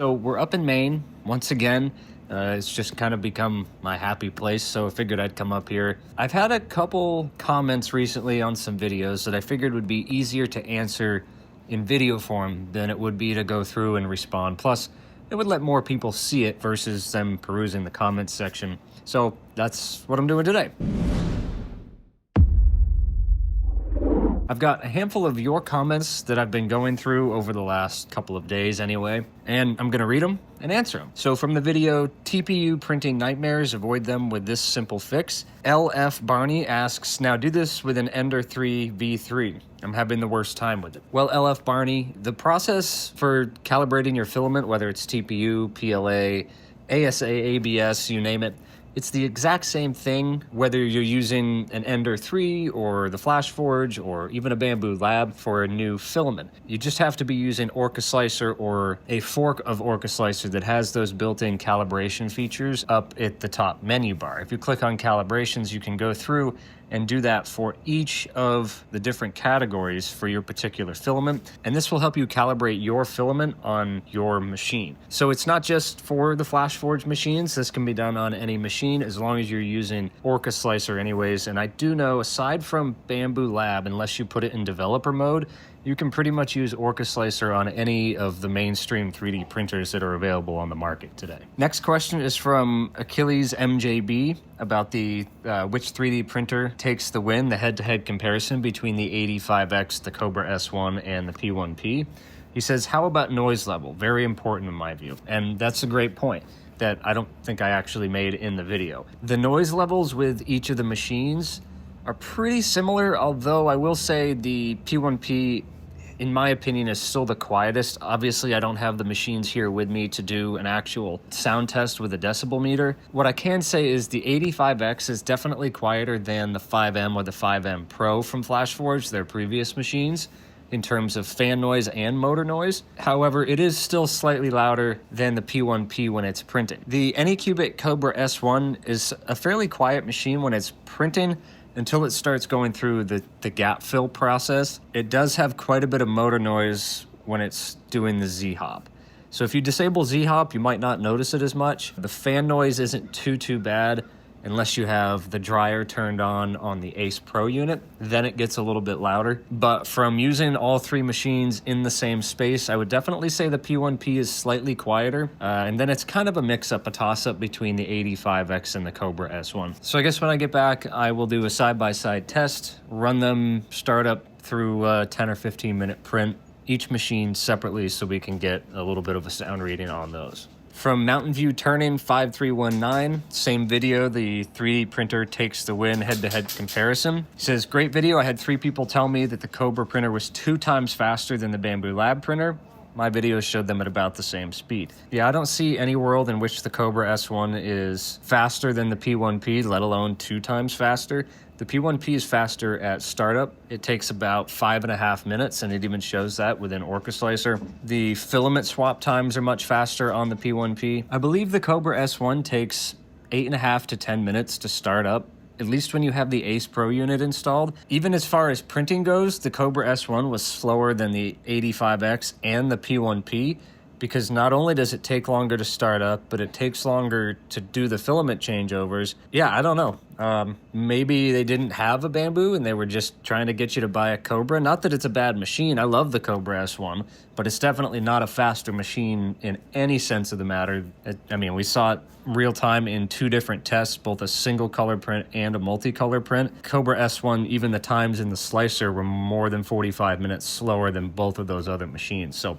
So we're up in Maine once again. It's just kind of become my happy place, so I figured I'd come up here. I've had a couple comments recently on some videos that I figured would be easier to answer in video form than it would be to go through and respond. Plus, it would let more people see it versus them perusing the comments section. So that's what I'm doing today. I've got a handful of your comments that I've been going through over the last couple of days anyway, and I'm going to read them and answer them. So from the video, TPU printing nightmares, avoid them with this simple fix. LF Barney asks, now do this with an Ender 3 V3. I'm having the worst time with it. Well, LF Barney, the process for calibrating your filament, whether it's TPU, PLA, ASA, ABS, you name it, it's the exact same thing, whether you're using an Ender 3 or the Flashforge or even a Bamboo Lab for a new filament. You just have to be using Orca Slicer or a fork of Orca Slicer that has those built-in calibration features up at the top menu bar. If you click on calibrations, you can go through and do that for each of the different categories for your particular filament. And this will help you calibrate your filament on your machine. So it's not just for the Flashforge machines. This can be done on any machine as long as you're using Orca Slicer anyways. And I do know, aside from Bamboo Lab, unless you put it in developer mode, you can pretty much use Orca Slicer on any of the mainstream 3D printers that are available on the market today. Next question is from Achilles MJB about the which 3D printer takes the win, the head-to-head comparison between the 85X, the Cobra S1, and the P1P. He says, how about noise level? Very important in my view. And that's a great point that I don't think I actually made in the video. The noise levels with each of the machines are pretty similar, although I will say the P1P, in my opinion, is still the quietest. Obviously, I don't have the machines here with me to do an actual sound test with a decibel meter. What I can say is the 85X is definitely quieter than the 5M or the 5M Pro from Flashforge, their previous machines, in terms of fan noise and motor noise. However, it is still slightly louder than the P1P when it's printing. The Anycubic Cobra S1 is a fairly quiet machine when it's printing, until it starts going through the gap fill process. It does have quite a bit of motor noise when it's doing the Z-hop. So if you disable Z-hop, you might not notice it as much. The fan noise isn't too bad unless you have the dryer turned on the Ace Pro unit. Then it gets a little bit louder. But from using all three machines in the same space, I would definitely say the P1P is slightly quieter. And then it's kind of a mix-up, a toss-up between the 85X and the Cobra S1. So I guess when I get back, I will do a side-by-side test, run them, start up through a 10 or 15 minute print, each machine separately so we can get a little bit of a sound reading on those. From Mountain View Turning 5319, same video, the 3D printer takes the win head-to-head comparison. He says, great video. I had 3 people tell me that the Cobra printer was 2 times faster than the Bamboo Lab printer. My videos showed them at about the same speed. Yeah, I don't see any world in which the Cobra S1 is faster than the P1P, let alone 2 times faster. The P1P is faster at startup. It takes about 5.5 minutes, and it even shows that within Orca Slicer. The filament swap times are much faster on the P1P. I believe the Cobra S1 takes 8.5 to 10 minutes to start up, at least when you have the Ace Pro unit installed. Even as far as printing goes, the Cobra S1 was slower than the 85X and the P1P, because not only does it take longer to start up, but it takes longer to do the filament changeovers. Yeah, I don't know. Maybe they didn't have a Bamboo and they were just trying to get you to buy a Cobra. Not that it's a bad machine. I love the Cobra S1, but it's definitely not a faster machine in any sense of the matter. I mean, we saw it real time in 2 different tests, both a single color print and a multicolor print. Cobra S1, even the times in the slicer were more than 45 minutes slower than both of those other machines. So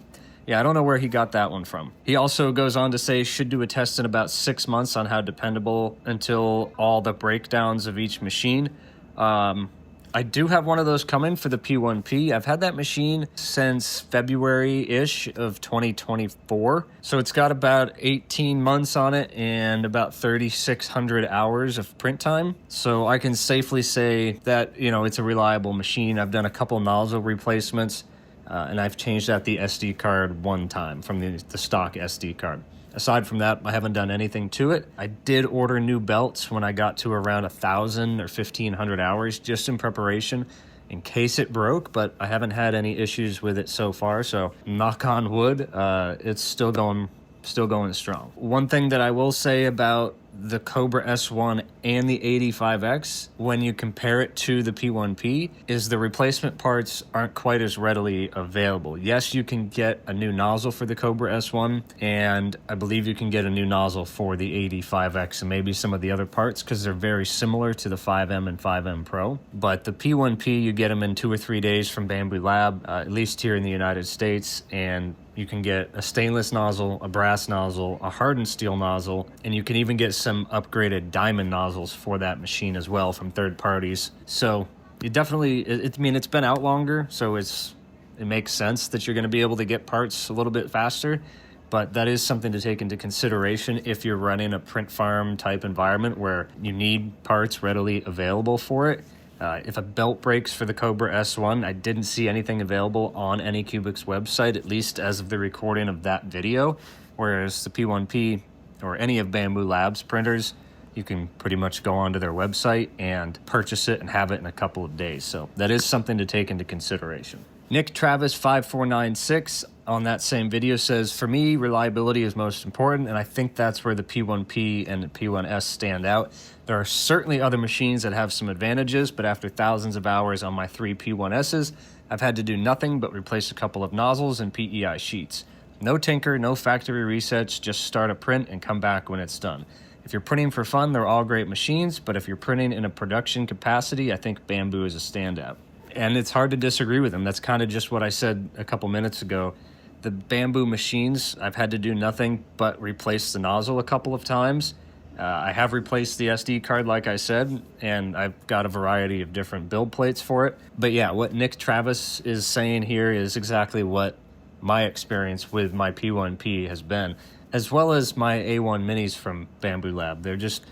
yeah, I don't know where he got that one from. He also goes on to say, should do a test in about 6 months on how dependable until all the breakdowns of each machine. I do have one of those coming for the P1P. I've had that machine since February-ish of 2024. So it's got about 18 months on it and about 3,600 hours of print time. So I can safely say that, you know, it's a reliable machine. I've done a couple nozzle replacements. And I've changed out the SD card 1 time from the stock SD card. Aside from that, I haven't done anything to it. I did order new belts when I got to around 1,000 or 1,500 hours just in preparation in case it broke, but I haven't had any issues with it so far. So knock on wood, it's still going still going strong. One thing that I will say about the Cobra S1 and the 85X, when you compare it to the P1P, is the replacement parts aren't quite as readily available. Yes, you can get a new nozzle for the Cobra S1, and I believe you can get a new nozzle for the 85X and maybe some of the other parts because they're very similar to the 5M and 5M Pro. But the P1P, you get them in 2 or 3 days from Bamboo Lab, at least here in the United States, and you can get a stainless nozzle, a brass nozzle, a hardened steel nozzle, and you can even get some upgraded diamond nozzles for that machine as well from third parties. So you definitely, I mean, it's been out longer, so it makes sense that you're going to be able to get parts a little bit faster, but that is something to take into consideration if you're running a print farm type environment where you need parts readily available for it. If a belt breaks for the Cobra S1, I didn't see anything available on Anycubic's website, at least as of the recording of that video, whereas the P1P or any of Bamboo Labs printers, you can pretty much go onto their website and purchase it and have it in a couple of days. So that is something to take into consideration. Nick Travis 5496 on that same video says, for me, reliability is most important, and I think that's where the P1P and the P1S stand out. There are certainly other machines that have some advantages, but after thousands of hours on my 3 P1Ss, I've had to do nothing but replace a couple of nozzles and PEI sheets. No tinker, no factory resets, just start a print and come back when it's done. If you're printing for fun, they're all great machines, but if you're printing in a production capacity, I think Bamboo is a standout. And it's hard to disagree with them. That's kind of just what I said a couple minutes ago. The Bamboo machines, I've had to do nothing but replace the nozzle a couple of times. I have replaced the SD card, like I said, and I've got a variety of different build plates for it. But yeah, what Nick Travis is saying here is exactly what my experience with my P1P has been, as well as my A1 minis from Bamboo Lab. They're just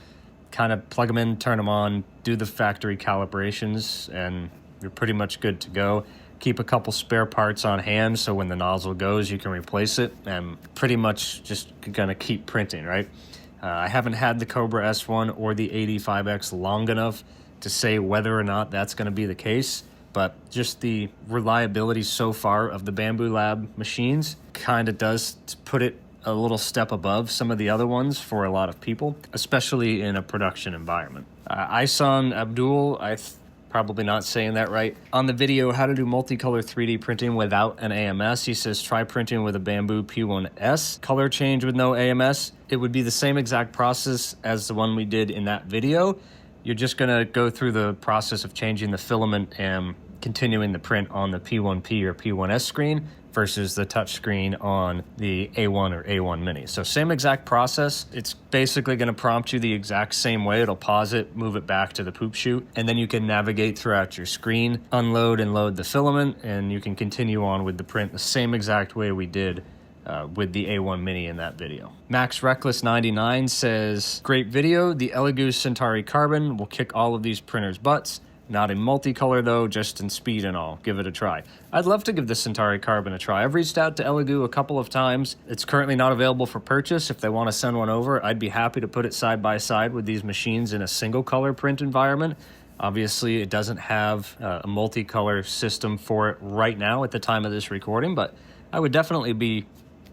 kind of plug them in, turn them on, do the factory calibrations, and you're pretty much good to go. Keep a couple spare parts on hand so when the nozzle goes, you can replace it, and pretty much just gonna keep printing, right? I haven't had the Cobra S1 or the 85X long enough to say whether or not that's gonna be the case, but just the reliability so far of the Bamboo Lab machines kind of does put it a little step above some of the other ones for a lot of people, especially in a production environment. Isan Abdul, probably not saying that right. On the video, how to do multicolor 3D printing without an AMS, he says, try printing with a Bamboo P1S. Color change with no AMS. It would be the same exact process as the one we did in that video. You're just gonna go through the process of changing the filament and continuing the print on the P1P or P1S screen versus the touch screen on the A1 or A1 Mini. So same exact process. It's basically going to prompt you the exact same way. It'll pause it, move it back to the poop chute, and then you can navigate throughout your screen, unload and load the filament, and you can continue on with the print the same exact way we did with the A1 Mini in that video. Max Reckless 99 says, great video. The Elegoo Centauri Carbon will kick all of these printers' butts. Not in multicolor though, just in speed and all. Give it a try. I'd love to give the Centauri Carbon a try. I've reached out to Elegoo a couple of times. It's currently not available for purchase. If they want to send one over, I'd be happy to put it side by side with these machines in a single color print environment. Obviously, it doesn't have a multicolor system for it right now at the time of this recording, but I would definitely be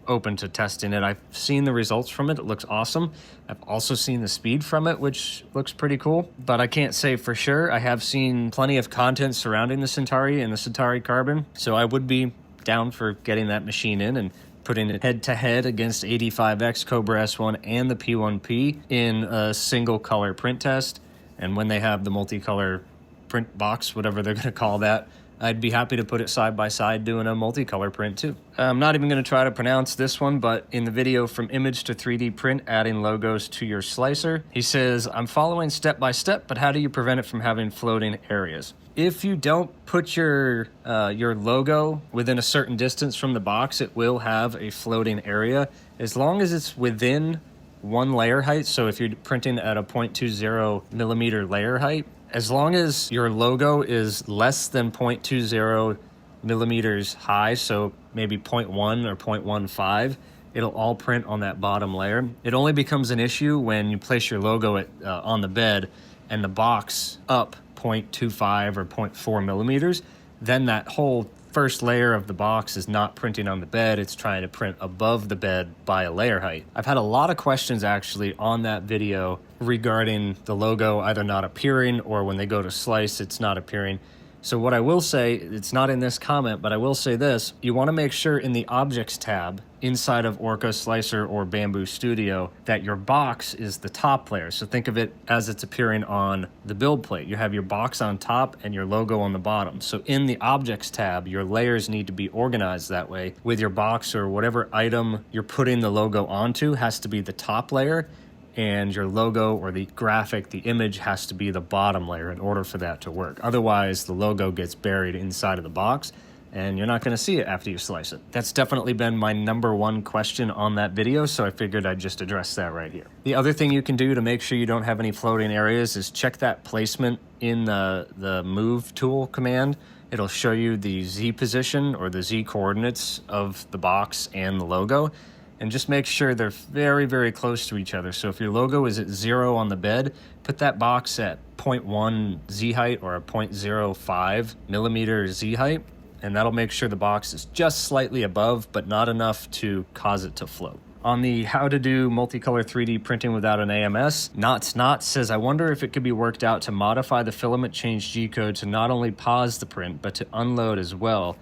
open to testing it. I've seen the results from it. It looks awesome. I've also seen the speed from it, which looks pretty cool, but I can't say for sure. I have seen plenty of content surrounding the Centauri and the Centauri Carbon, so I would be down for getting that machine in and putting it head-to-head against 85X, Cobra S1, and the P1P in a single color print test. And when they have the multicolor print box, whatever they're going to call that, I'd be happy to put it side by side doing a multicolor print too. I'm not even going to try to pronounce this one, but in the video from image to 3D print, adding logos to your slicer, he says, I'm following step by step, but how do you prevent it from having floating areas? If you don't put your logo within a certain distance from the box, it will have a floating area as long as it's within one layer height. So if you're printing at a 0.20 millimeter layer height, as long as your logo is less than 0.20 millimeters high, so maybe 0.1 or 0.15, it'll all print on that bottom layer. It only becomes an issue when you place your logo on the bed and the box up 0.25 or 0.4 millimeters. Then that whole first layer of the box is not printing on the bed, it's trying to print above the bed by a layer height. I've had a lot of questions actually on that video regarding the logo either not appearing or when they go to slice, it's not appearing. So what I will say, it's not in this comment, but I will say this, you want to make sure in the Objects tab inside of Orca, Slicer, or Bamboo Studio that your box is the top layer. So think of it as it's appearing on the build plate. You have your box on top and your logo on the bottom. So in the Objects tab, your layers need to be organized that way with your box or whatever item you're putting the logo onto has to be the top layer, and your logo or the graphic, the image has to be the bottom layer in order for that to work. Otherwise, the logo gets buried inside of the box and you're not gonna see it after you slice it. That's definitely been my #1 question on that video, so I figured I'd just address that right here. The other thing you can do to make sure you don't have any floating areas is check that placement in the move tool command. It'll show you the Z position or the Z coordinates of the box and the logo. And just make sure they're very, very close to each other. So if your logo is at 0 on the bed, put that box at 0.1 Z height or a 0.05 millimeter Z height, and that'll make sure the box is just slightly above, but not enough to cause it to float. On the how to do multicolor 3D printing without an AMS, Knots says, I wonder if it could be worked out to modify the filament change G-code to not only pause the print, but to unload as well,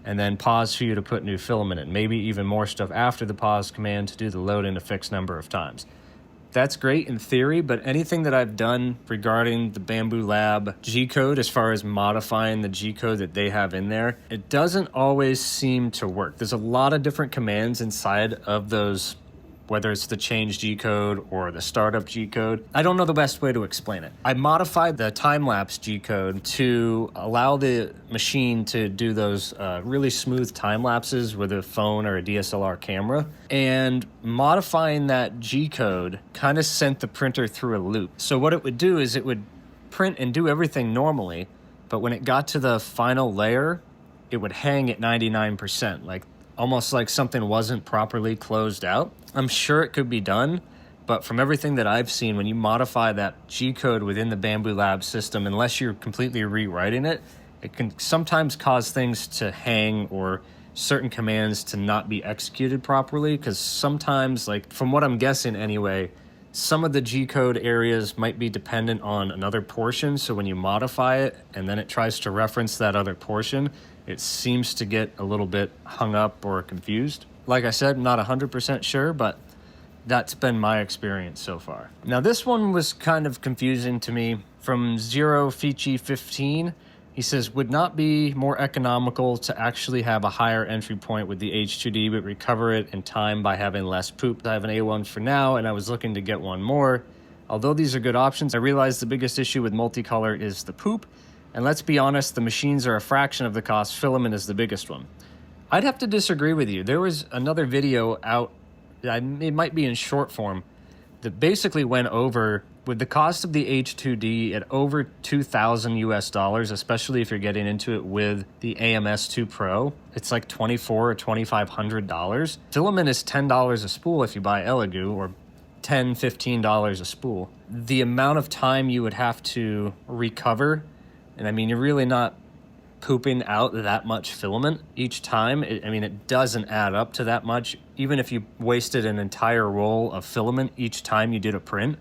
and then pause for you to put new filament in. Maybe even more stuff after the pause command to do the load in a fixed number of times. That's great in theory, but anything that I've done regarding the Bamboo Lab G-code, as far as modifying the G-code that they have in there, it doesn't always seem to work. There's a lot of different commands inside of those, whether it's the change G-code or the startup G-code. I don't know the best way to explain it. I modified the time-lapse G-code to allow the machine to do those really smooth time-lapses with a phone or a DSLR camera. And modifying that G-code kind of sent the printer through a loop. So what it would do is it would print and do everything normally, but when it got to the final layer, it would hang at 99%, like almost like something wasn't properly closed out. I'm sure it could be done, but from everything that I've seen, when you modify that G-code within the Bamboo Lab system, unless you're completely rewriting it, it can sometimes cause things to hang or certain commands to not be executed properly, because sometimes, like from what I'm guessing anyway, some of the G-code areas might be dependent on another portion, so when you modify it and then it tries to reference that other portion, it seems to get a little bit hung up or confused. Like I said, not 100% sure, but that's been my experience so far. Now this one was kind of confusing to me. From Zero Fichi 15, he says, would not be more economical to actually have a higher entry point with the H2D, but recover it in time by having less poop? I have an A1 for now, and I was looking to get one more. Although these are good options, I realize the biggest issue with multicolor is the poop. And let's be honest, the machines are a fraction of the cost. Filament is the biggest one. I'd have to disagree with you. There was another video out, it might be in short form, that basically went over with the cost of the H2D at over $2,000 US, especially if you're getting into it with the AMS2 Pro. It's like $2,400 or $2,500. Filament is $10 a spool if you buy Elegoo, or $10, $15 a spool. The amount of time you would have to recover, and I mean, you're really not pooping out that much filament each time. It doesn't add up to that much. Even if you wasted an entire roll of filament each time you did a print,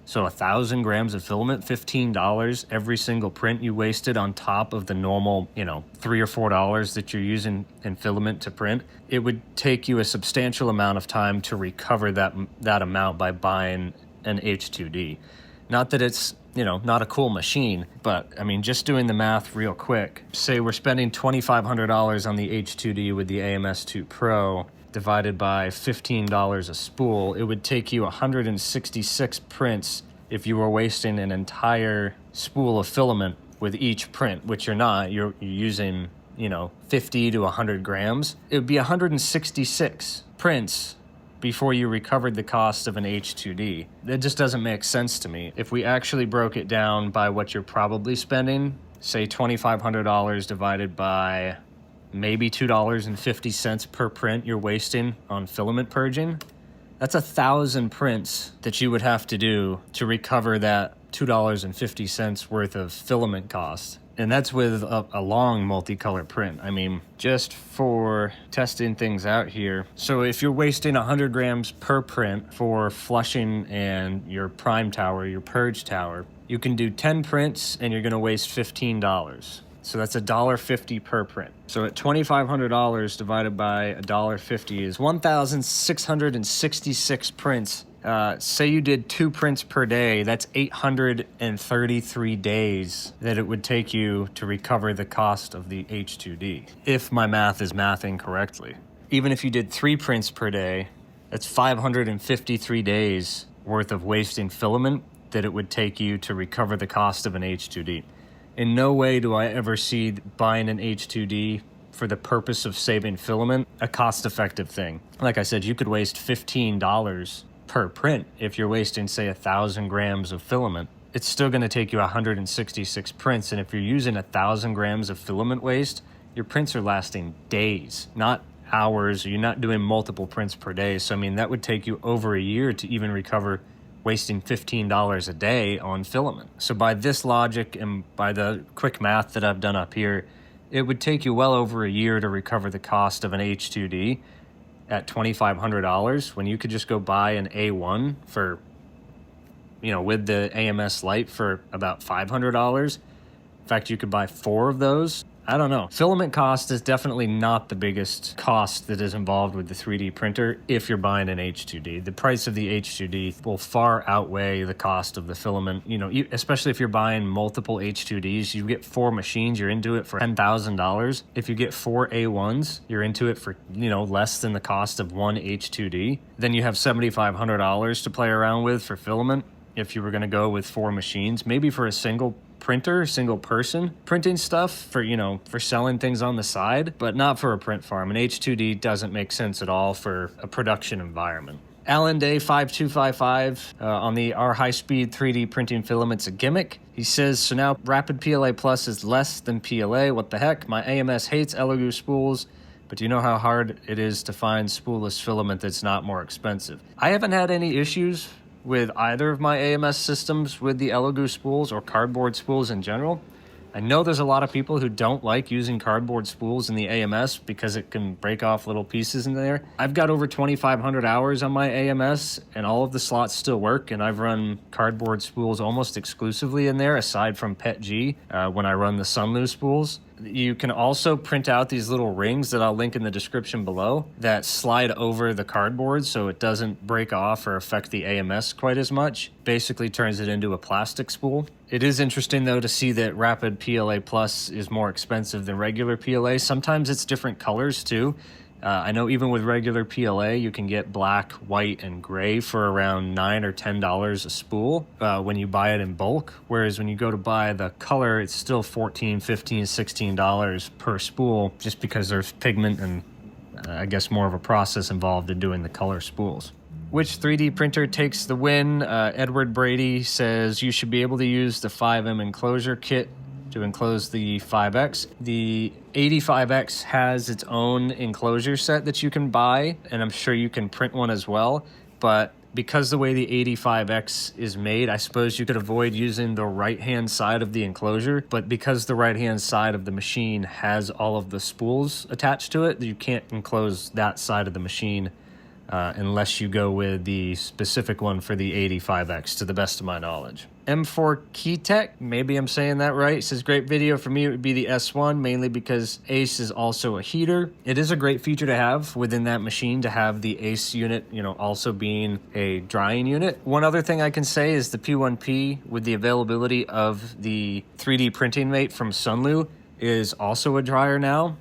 so 1,000 grams of filament, $15 every single print you wasted on top of the normal, $3 or $4 that you're using in filament to print, it would take you a substantial amount of time to recover that amount by buying an H2D. Not that it's not a cool machine, but I mean, just doing the math real quick, say we're spending $2,500 on the H2D with the AMS2 Pro, divided by $15 a spool, it would take you 166 prints if you were wasting an entire spool of filament with each print, which you're not. You're using, 50 to 100 grams. It would be 166 prints before you recovered the cost of an H2D. That just doesn't make sense to me. If we actually broke it down by what you're probably spending, say $2,500 divided by maybe $2.50 per print you're wasting on filament purging, that's 1,000 prints that you would have to do to recover that $2.50 worth of filament cost. And that's with a long multicolor print. I mean, just for testing things out here. So if you're wasting 100 grams per print for flushing and your prime tower, your purge tower, you can do 10 prints and you're gonna waste $15. So that's $1.50 per print. So at $2,500 divided by $1.50 is 1,666 prints. Say you did 2 prints per day, that's 833 days that it would take you to recover the cost of the H2D, if my math is mathing correctly. Even if you did 3 prints per day, that's 553 days worth of wasting filament that it would take you to recover the cost of an H2D. In no way do I ever see buying an H2D for the purpose of saving filament a cost-effective thing. Like I said, you could waste $15 per print. If you're wasting, say, 1,000 grams of filament, it's still going to take you 166 prints. And if you're using 1,000 grams of filament waste, your prints are lasting days, not hours. You're not doing multiple prints per day. So, I mean, that would take you over a year to even recover wasting $15 a day on filament. So by this logic and by the quick math that I've done up here, it would take you well over a year to recover the cost of an H2D at $2,500 when you could just go buy an A1 for, you know, with the AMS Lite for about $500. In fact, you could buy 4 of those. I don't know. Filament cost is definitely not the biggest cost that is involved with the 3D printer if you're buying an H2D. The price of the H2D will far outweigh the cost of the filament. You know, especially if you're buying multiple H2Ds, you get 4 machines, you're into it for $10,000. If you get 4 A1s, you're into it for, you know, less than the cost of 1 H2D. Then you have $7,500 to play around with for filament if you were going to go with 4 machines. Maybe for a single printer, single person printing stuff for, you know, for selling things on the side, but not for a print farm. An H2D doesn't make sense at all for a production environment. Alan Day 5255 on the our high-speed 3D printing filament's a gimmick. He says, so now Rapid PLA Plus is less than PLA. What the heck? My AMS hates Elegoo spools, but do you know how hard it is to find spoolless filament that's not more expensive? I haven't had any issues with either of my AMS systems with the Elegoo spools or cardboard spools in general. I know there's a lot of people who don't like using cardboard spools in the AMS because it can break off little pieces in there. I've got over 2,500 hours on my AMS and all of the slots still work, and I've run cardboard spools almost exclusively in there aside from PETG when I run the Sunlu spools. You can also print out these little rings that I'll link in the description below that slide over the cardboard so it doesn't break off or affect the AMS quite as much. Basically turns it into a plastic spool. It is interesting though to see that Rapid PLA Plus is more expensive than regular PLA. Sometimes it's different colors too. I know even with regular PLA, you can get black, white, and gray for around $9 or $10 a spool when you buy it in bulk. Whereas when you go to buy the color, it's still $14, $15, $16 per spool just because there's pigment and I guess more of a process involved in doing the color spools. Which 3D printer takes the win? Edward Brady says you should be able to use the 5M enclosure kit to enclose the 5X. The 85X has its own enclosure set that you can buy, and I'm sure you can print one as well. But because the way the 85X is made, I suppose you could avoid using the right-hand side of the enclosure. But because the right-hand side of the machine has all of the spools attached to it, you can't enclose that side of the machine unless you go with the specific one for the 85X, to the best of my knowledge. M4 Keytech, maybe I'm saying that right, says great video. For me it would be the S1, mainly because ACE is also a heater. It is a great feature to have within that machine to have the ACE unit, you know, also being a drying unit. One other thing I can say is the P1P, with the availability of the 3D printing mate from Sunlu, is also a dryer now.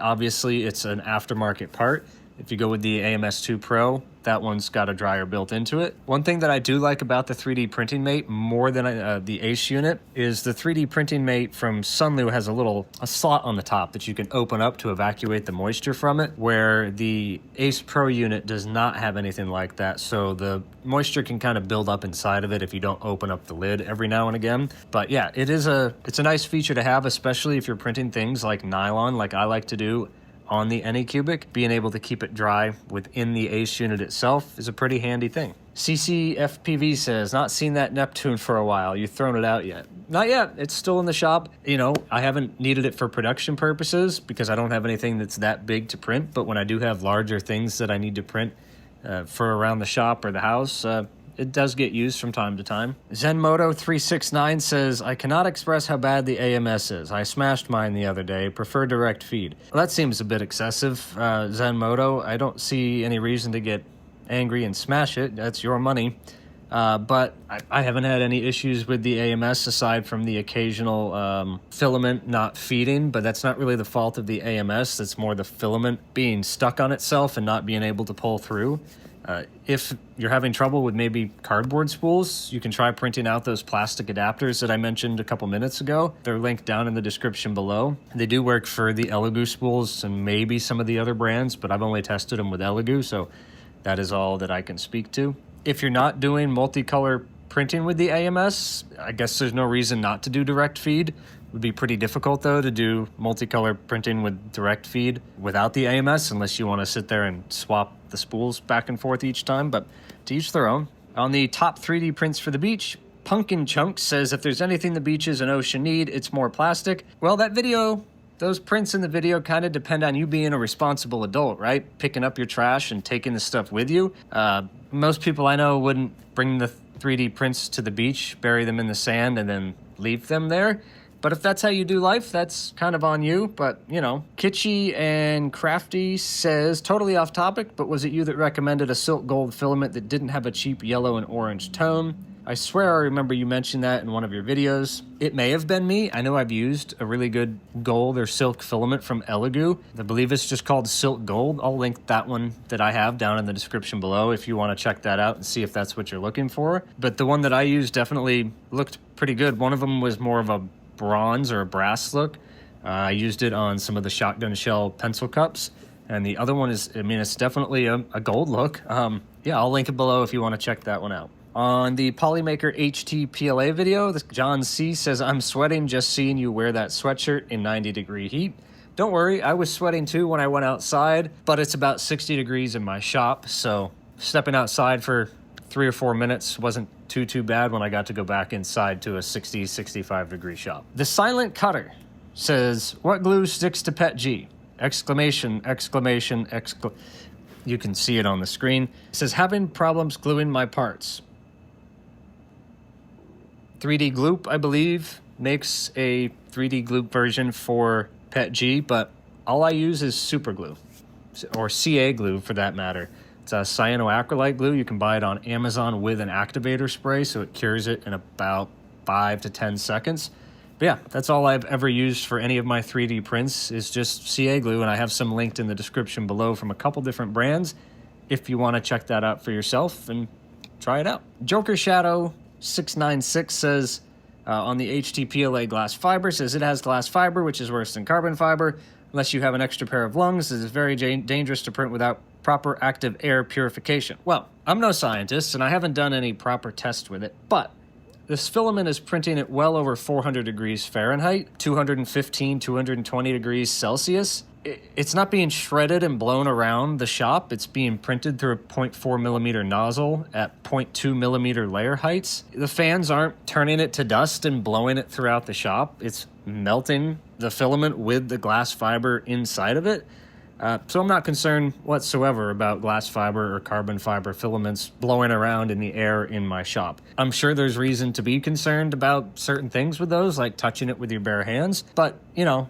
Obviously it's an aftermarket part. If you go with the AMS2 Pro, that one's got a dryer built into it. One thing that I do like about the 3D printing mate more than the ACE unit is the 3D printing mate from Sunlu has a slot on the top that you can open up to evacuate the moisture from it, where the ACE Pro unit does not have anything like that. So the moisture can kind of build up inside of it if you don't open up the lid every now and again. But yeah, it's a nice feature to have, especially if you're printing things like nylon, like I like to do on the Anycubic. Being able to keep it dry within the ACE unit itself is a pretty handy thing. CCFPV says, not seen that Neptune for a while. You thrown it out yet? Not yet. It's still in the shop. You know, I haven't needed it for production purposes because I don't have anything that's that big to print. But when I do have larger things that I need to print for around the shop or the house, it does get used from time to time. Zenmoto369 says, I cannot express how bad the AMS is. I smashed mine the other day. Prefer direct feed. Well, that seems a bit excessive, Zenmoto. I don't see any reason to get angry and smash it. That's your money. But I haven't had any issues with the AMS aside from the occasional filament not feeding, but that's not really the fault of the AMS. That's more the filament being stuck on itself and not being able to pull through. If you're having trouble with maybe cardboard spools, you can try printing out those plastic adapters that I mentioned a couple minutes ago. They're linked down in the description below. They do work for the Elegoo spools and maybe some of the other brands, but I've only tested them with Elegoo, so that is all that I can speak to. If you're not doing multicolor printing with the AMS, I guess there's no reason not to do direct feed. It would be pretty difficult, though, to do multicolor printing with direct feed without the AMS, unless you want to sit there and swap the spools back and forth each time, but to each their own. On the top 3D prints for the beach, Pumpkin Chunks says, if there's anything the beaches and ocean need, it's more plastic. Well, those prints in the video kind of depend on you being a responsible adult, right? Picking up your trash and taking the stuff with you. Most people I know wouldn't bring the 3D prints to the beach, bury them in the sand, and then leave them there. But if that's how you do life, that's kind of on you. But, you know, Kitschy and Crafty says, totally off topic, but was it you that recommended a silk gold filament that didn't have a cheap yellow and orange tone? I swear I remember you mentioned that in one of your videos. It may have been me. I know I've used a really good gold or silk filament from Elegoo. I believe it's just called Silk Gold. I'll link that one that I have down in the description below if you want to check that out and see if that's what you're looking for. But the one that I used definitely looked pretty good. One of them was more of a bronze or a brass look. I used it on some of the shotgun shell pencil cups. And the other one is, I mean, it's definitely a gold look. Yeah, I'll link it below if you want to check that one out. On the Polymaker HT PLA video, John C says, I'm sweating just seeing you wear that sweatshirt in 90-degree heat. Don't worry, I was sweating too when I went outside, but it's about 60 degrees in my shop, so stepping outside for 3 or 4 minutes wasn't too bad when I got to go back inside to a 60, 65-degree shop. The Silent Cutter says, what glue sticks to PETG? Exclamation, exclamation, you can see it on the screen. It says, having problems gluing my parts. 3D Gloop, I believe, makes a 3D Gloop version for PETG, but all I use is super glue, or CA glue for that matter. It's a cyanoacrylate glue. You can buy it on Amazon with an activator spray, so it cures it in about 5 to 10 seconds. But yeah, that's all I've ever used for any of my 3D prints is just CA glue, and I have some linked in the description below from a couple different brands if you want to check that out for yourself and try it out. Joker Shadow 696 says on the HTPLA glass fiber, says it has glass fiber, which is worse than carbon fiber. Unless you have an extra pair of lungs, it is very dangerous to print without proper active air purification. Well, I'm no scientist, and I haven't done any proper tests with it, but this filament is printing at well over 400 degrees Fahrenheit, 215, 220 degrees Celsius. It's not being shredded and blown around the shop. It's being printed through a 0.4 millimeter nozzle at 0.2 millimeter layer heights. The fans aren't turning it to dust and blowing it throughout the shop. It's melting the filament with the glass fiber inside of it. So I'm not concerned whatsoever about glass fiber or carbon fiber filaments blowing around in the air in my shop. I'm sure there's reason to be concerned about certain things with those, like touching it with your bare hands. But, you know,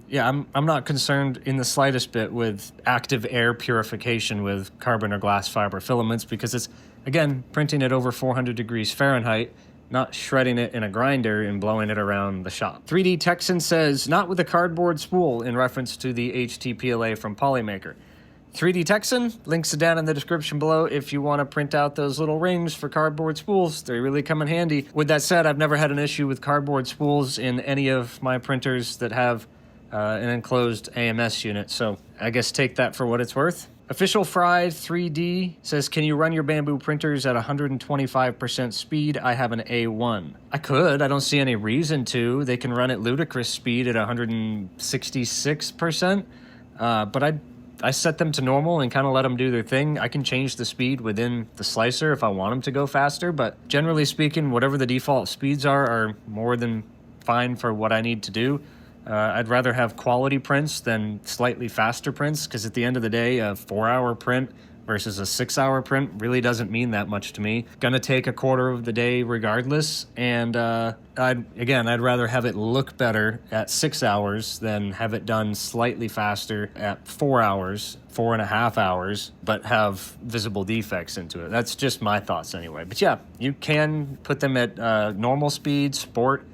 yeah, I'm not concerned in the slightest bit with active air purification with carbon or glass fiber filaments because it's, again, printing at over 400 degrees Fahrenheit, not shredding it in a grinder and blowing it around the shop. 3D Texan says, not with a cardboard spool, in reference to the HTPLA from Polymaker. 3D Texan, links are down in the description below if you want to print out those little rings for cardboard spools. They really come in handy. With that said, I've never had an issue with cardboard spools in any of my printers that have an enclosed AMS unit, so I guess take that for what it's worth. Official Fried 3D says, can you run your bamboo printers at 125% speed? I have an A1. I could. I don't see any reason to. They can run at ludicrous speed at 166%, but I set them to normal and kind of let them do their thing. I can change the speed within the slicer if I want them to go faster, but generally speaking, whatever the default speeds are more than fine for what I need to do. I'd rather have quality prints than slightly faster prints, because at the end of the day, a 4-hour print versus a 6-hour print really doesn't mean that much to me. Gonna take a quarter of the day regardless, and I'd rather have it look better at 6 hours than have it done slightly faster at 4 hours, 4.5 hours, but have visible defects into it. That's just my thoughts anyway. But yeah, you can put them at normal speed, sport.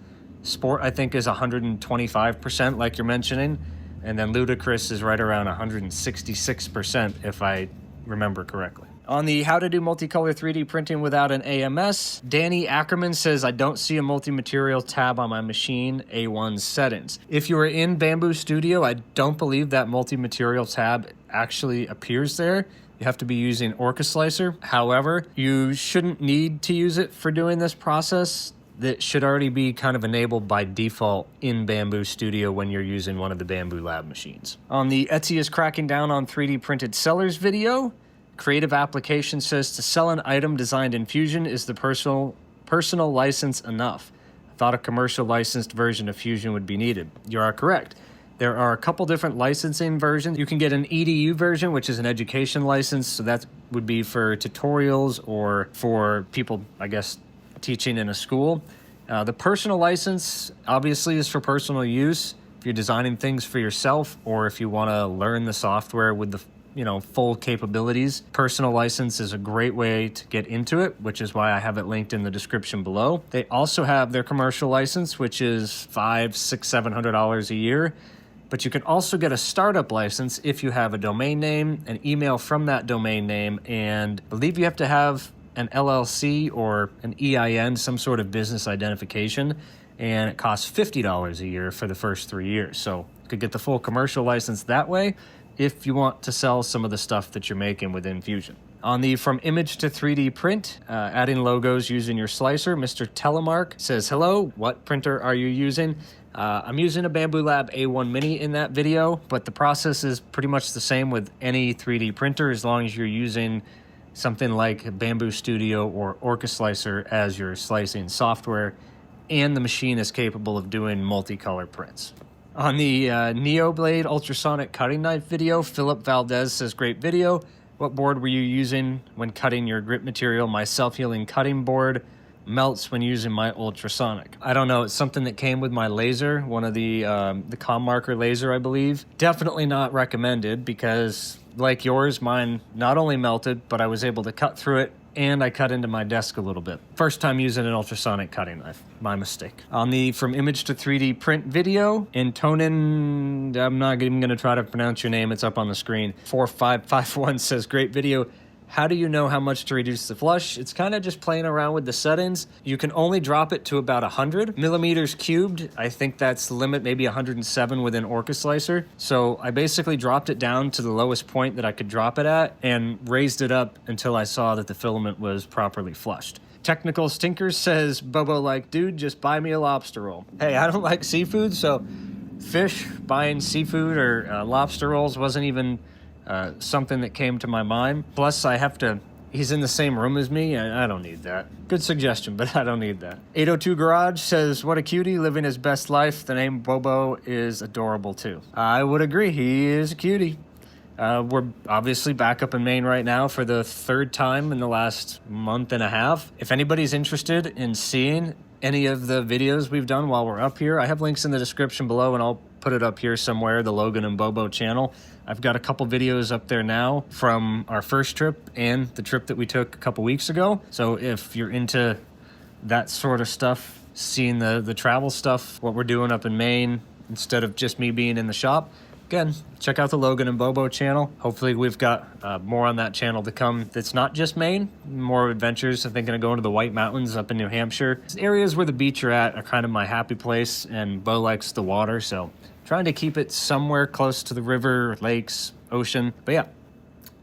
Sport, I think, is 125%, like you're mentioning, and then ludicrous is right around 166%, if I remember correctly. On the how to do multicolor 3D printing without an AMS, Danny Ackerman says, I don't see a multi-material tab on my machine, A1 settings. If you are in Bamboo Studio, I don't believe that multi-material tab actually appears there. You have to be using Orca Slicer. However, you shouldn't need to use it for doing this process. That should already be kind of enabled by default in Bamboo Studio when you're using one of the Bamboo Lab machines. On the Etsy is cracking down on 3D printed sellers video, Creative Application says to sell an item designed in Fusion, is the personal license enough? I thought a commercial licensed version of Fusion would be needed. You are correct. There are a couple different licensing versions. You can get an EDU version, which is an education license, so that would be for tutorials or for people, I guess, teaching in a school. The personal license obviously is for personal use. If you're designing things for yourself, or if you want to learn the software with the full capabilities, personal license is a great way to get into it, which is why I have it linked in the description below. They also have their commercial license, which is $500, $600, $700 a year. But you can also get a startup license if you have a domain name, an email from that domain name, and I believe you have to have an LLC or an EIN, some sort of business identification, and it costs $50 a year for the first 3 years. So you could get the full commercial license that way if you want to sell some of the stuff that you're making within Fusion. On the from image to 3D print, adding logos using your slicer, Mr. Telemark says, hello, what printer are you using? I'm using a Bamboo Lab A1 Mini in that video, but the process is pretty much the same with any 3D printer as long as you're using something like Bamboo Studio or Orca Slicer as your slicing software, and the machine is capable of doing multicolor prints. On the NeoBlade ultrasonic cutting knife video, Philip Valdez says, great video. What board were you using when cutting your grip material? My self-healing cutting board melts when using my ultrasonic. I don't know, it's something that came with my laser, one of the com marker laser, I believe. Definitely not recommended, because like yours, mine not only melted, but I was able to cut through it, and I cut into my desk a little bit. First time using an ultrasonic cutting knife. My mistake. On the from image to 3D print video, Antonin, I'm not even going to try to pronounce your name, it's up on the screen. 4551 says, great video. How do you know how much to reduce the flush? It's kind of just playing around with the settings. You can only drop it to about 100 millimeters cubed. I think that's the limit, maybe 107 within Orca Slicer. So I basically dropped it down to the lowest point that I could drop it at and raised it up until I saw that the filament was properly flushed. Technical Stinkers says, Bobo like, dude, just buy me a lobster roll. Hey, I don't like seafood, so fish, buying seafood or lobster rolls wasn't even something that came to my mind. Plus, he's in the same room as me, and I don't need that. Good suggestion, but I don't need that. 802 Garage says, what a cutie, living his best life. The name Bobo is adorable, too. I would agree, he is a cutie. We're obviously back up in Maine right now for the third time in the last month and a half. If anybody's interested in seeing any of the videos we've done while we're up here, I have links in the description below, and I'll put it up here somewhere, the Logan and Bobo channel. I've got a couple videos up there now from our first trip and the trip that we took a couple weeks ago. So if you're into that sort of stuff, seeing the travel stuff, what we're doing up in Maine, instead of just me being in the shop, again, check out the Logan and Bobo channel. Hopefully we've got more on that channel to come that's not just Maine, more adventures. I'm thinking of going to the White Mountains up in New Hampshire. Areas where the beach are at are kind of my happy place, and Bo likes the water, so trying to keep it somewhere close to the river, lakes, ocean. But yeah,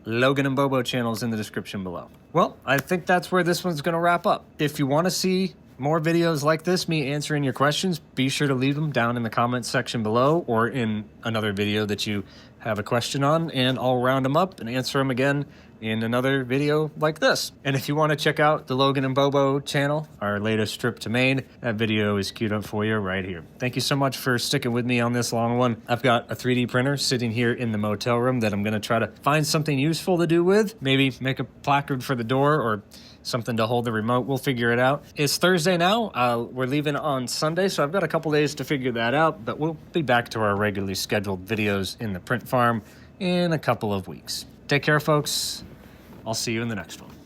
Logan and Bobo channel is in the description below. Well, I think that's where this one's going to wrap up. If you want to see more videos like this, me answering your questions, be sure to leave them down in the comments section below or in another video that you have a question on, and I'll round them up and answer them again in another video like this. And if you want to check out the Logan and Bobo channel, our latest trip to Maine, that video is queued up for you right here. Thank you so much for sticking with me on this long one. I've got a 3D printer sitting here in the motel room that I'm going to try to find something useful to do with. Maybe make a placard for the door or something to hold the remote. We'll figure it out. It's Thursday now. We're leaving on Sunday, so I've got a couple days to figure that out, but we'll be back to our regularly scheduled videos in the print farm in a couple of weeks. Take care, folks. I'll see you in the next one.